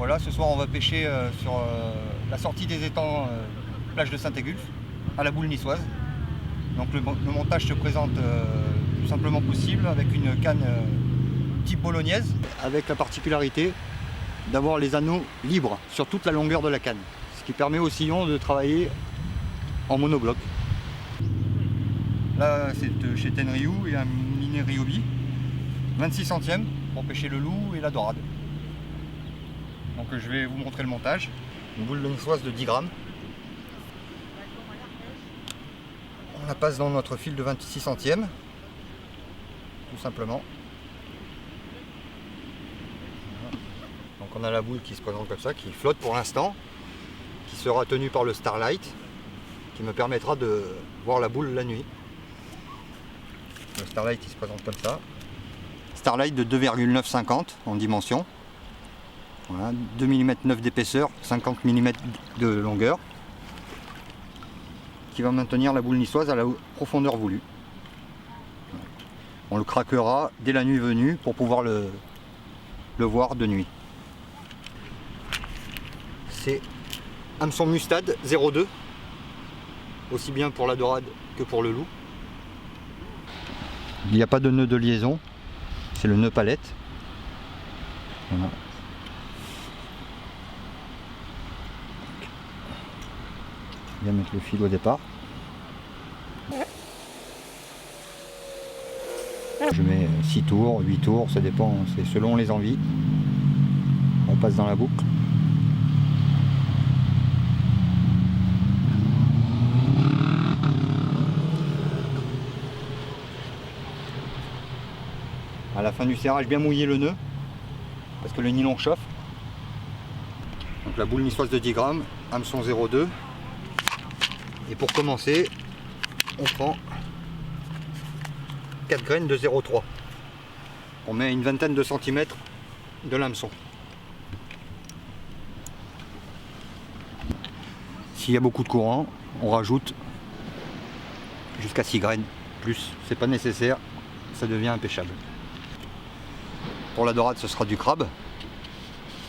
Voilà, ce soir on va pêcher sur la sortie des étangs plage de Saint-Égulphe, à la boule niçoise. Donc le montage se présente le plus simplement possible avec une canne type bolognaise, avec la particularité d'avoir les anneaux libres sur toute la longueur de la canne, ce qui permet au sillon de travailler en monobloc. Là c'est chez Tenryu et un mini Ryobi, 26 centièmes pour pêcher le loup et la dorade. Donc je vais vous montrer le montage. Une boule niçoise de 10 grammes. On la passe dans notre fil de 26 centièmes, tout simplement. Donc on a la boule qui se présente comme ça, qui flotte pour l'instant, qui sera tenue par le Starlight, qui me permettra de voir la boule la nuit. Le Starlight il se présente comme ça. Starlight de 2,950 en dimension. Voilà, 2 mm 9 d'épaisseur, 50 mm de longueur, qui va maintenir la boule niçoise à la profondeur voulue. On le craquera dès la nuit venue pour pouvoir le voir de nuit. C'est hameçon Mustad 0,2, aussi bien pour la dorade que pour le loup. Il n'y a pas de nœud de liaison, c'est le nœud palette. Voilà. Bien mettre le fil au départ. Je mets 6 tours, 8 tours, ça dépend, c'est selon les envies. On passe dans la boucle. À la fin du serrage, bien mouiller le nœud, parce que le nylon chauffe. Donc la boule niçoise de 10 grammes, hameçon 0,2. Et pour commencer, on prend 4 graines de 0,3. On met une vingtaine de centimètres de l'hameçon. S'il y a beaucoup de courant, on rajoute jusqu'à 6 graines. Plus, c'est pas nécessaire, ça devient impêchable. Pour la dorade, ce sera du crabe.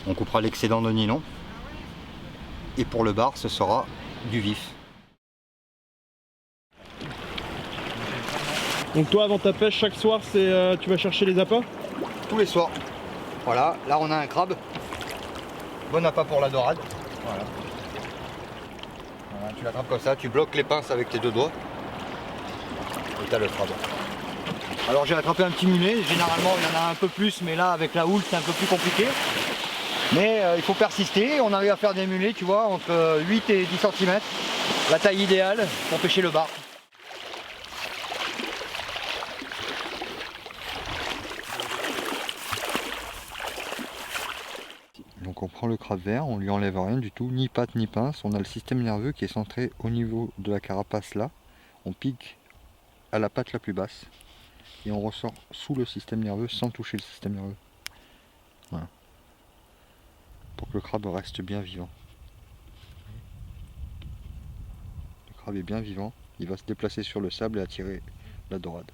On coupera l'excédent de nylon. Et pour le bar, ce sera du vif. Donc toi avant ta pêche chaque soir c'est tu vas chercher les appâts? Tous les soirs. Voilà, là on a un crabe. Bon appât pour la dorade. Voilà. Voilà, tu l'attrapes comme ça, tu bloques les pinces avec tes deux doigts. Et tu as le crabe. Alors j'ai attrapé un petit mulet, généralement il y en a un peu plus, mais là avec la houle c'est un peu plus compliqué. Mais il faut persister, on arrive à faire des mulets, tu vois, entre 8 et 10 cm. La taille idéale pour pêcher le bar. Donc on prend le crabe vert, on lui enlève rien du tout, ni patte ni pince. On a le système nerveux qui est centré au niveau de la carapace là. On pique à la patte la plus basse et on ressort sous le système nerveux sans toucher le système nerveux. Voilà. Pour que le crabe reste bien vivant. Le crabe est bien vivant, il va se déplacer sur le sable et attirer la dorade.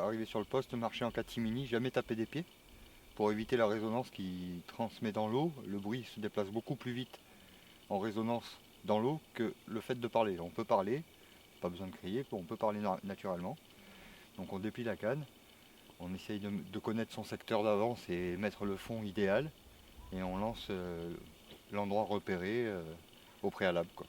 Arriver sur le poste, marcher en catimini, jamais taper des pieds. Pour éviter la résonance qui transmet dans l'eau, le bruit se déplace beaucoup plus vite en résonance dans l'eau que le fait de parler. On peut parler, pas besoin de crier, on peut parler naturellement. Donc on déplie la canne, on essaye de connaître son secteur d'avance et mettre le fond idéal. Et on lance l'endroit repéré au préalable, quoi.